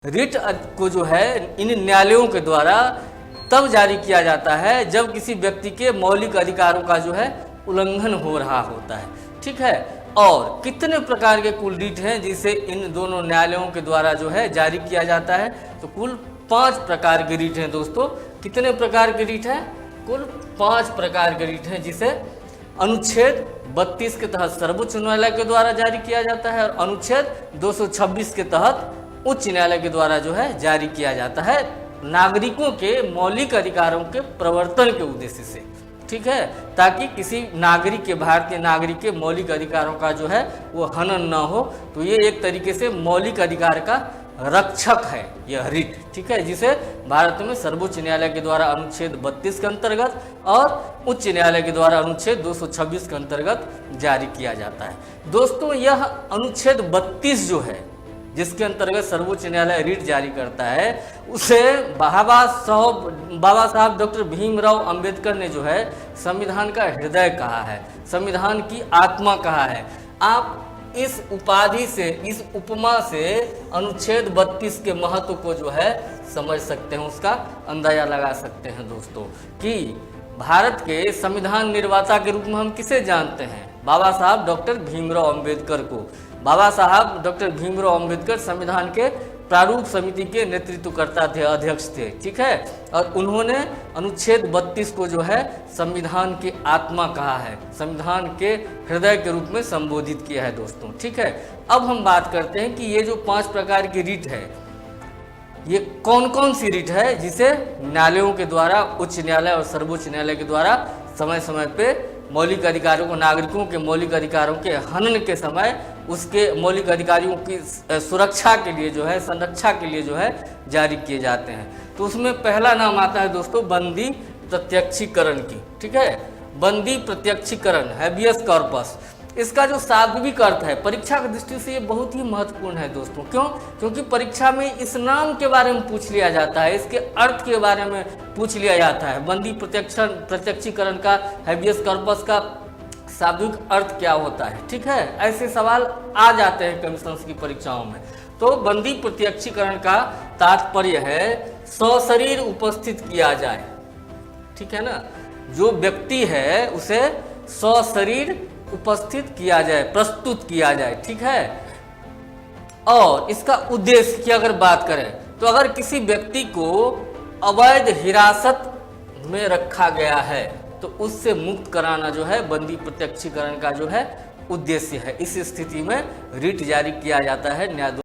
Writ को जो है इन न्यायालयों के द्वारा तब जारी किया जाता है जब किसी व्यक्ति के मौलिक अधिकारों का जो है उल्लंघन हो रहा होता है। ठीक है। और कितने प्रकार के कुल रिट हैं जिसे इन दोनों न्यायालयों के द्वारा जो है जारी किया जाता है? तो कुल 5 प्रकार के रिट हैं दोस्तों। कितने प्रकार के रिट हैं? कुल 5 प्रकार के रिट हैं जिसे अनुच्छेद 32 के तहत सर्वोच्च न्यायालय के द्वारा जारी किया जाता है और अनुच्छेद 226 के तहत उच्च न्यायालय के द्वारा जो है जारी किया जाता है नागरिकों के मौलिक अधिकारों के प्रवर्तन के उद्देश्य से। ठीक है, ताकि किसी नागरिक के, भारतीय नागरिक के मौलिक अधिकारों का जो है वो हनन न हो। तो ये एक तरीके से मौलिक अधिकार का रक्षक है यह रिट। ठीक है, जिसे भारत में सर्वोच्च न्यायालय के द्वारा अनुच्छेद 32 के अंतर्गत और उच्च न्यायालय के द्वारा अनुच्छेद 226 के अंतर्गत जारी किया जाता है। दोस्तों, यह अनुच्छेद 32 जो है जिसके अंतर्गत सर्वोच्च न्यायालय रिट जारी करता है, उसे बाबा साहब डॉक्टर भीमराव अंबेडकर ने जो है संविधान का हृदय कहा है, संविधान की आत्मा कहा है। आप इस उपाधि से, इस उपमा से अनुच्छेद 32 के महत्व को जो है समझ सकते हैं, उसका अंदाजा लगा सकते हैं दोस्तों कि भारत के संविधान निर्माता के रूप में हम किसे जानते हैं? बाबा साहब डॉक्टर भीमराव अंबेडकर को। बाबा साहब डॉक्टर भीमराव अंबेडकर संविधान के प्रारूप समिति के नेतृत्वकर्ता थे, अध्यक्ष थे। ठीक है, और उन्होंने अनुच्छेद 32 को जो है संविधान की आत्मा कहा है, संविधान के हृदय के रूप में संबोधित किया है दोस्तों। ठीक है, अब हम बात करते हैं कि ये जो 5 प्रकार की रिट है, ये कौन कौन सी रिट है जिसे न्यायालयों के द्वारा, उच्च न्यायालय और सर्वोच्च न्यायालय के द्वारा समय समय पे मौलिक अधिकारों को, नागरिकों के मौलिक अधिकारों के हनन के समय उसके मौलिक अधिकारों की सुरक्षा के लिए जो है, संरक्षा के लिए जो है जारी किए जाते हैं। तो उसमें पहला नाम आता है दोस्तों बंदी प्रत्यक्षीकरण की। ठीक है, बंदी प्रत्यक्षीकरण, हैबियस कॉर्पस। इसका जो शाब्दिक अर्थ है परीक्षा की दृष्टि से ये बहुत ही महत्वपूर्ण है दोस्तों। क्यों? क्योंकि परीक्षा में इस नाम के बारे में पूछ लिया जाता है, इसके अर्थ के बारे में पूछ लिया जाता है। बंदी प्रत्यक्षीकरण का, हैबियस कॉर्पस का शाब्दिक अर्थ क्या होता है? ठीक है, ऐसे सवाल आ जाते हैं कमीशन की परीक्षाओं में। तो बंदी प्रत्यक्षीकरण का तात्पर्य है सशरीर उपस्थित किया जाए। ठीक है ना, जो व्यक्ति है उसे सशरीर उपस्थित किया जाए, प्रस्तुत किया जाए। ठीक है, और इसका उद्देश्य की अगर बात करें तो अगर किसी व्यक्ति को अवैध हिरासत में रखा गया है तो उससे मुक्त कराना जो है बंदी प्रत्यक्षीकरण का जो है उद्देश्य है। इस स्थिति में रिट जारी किया जाता है न्याय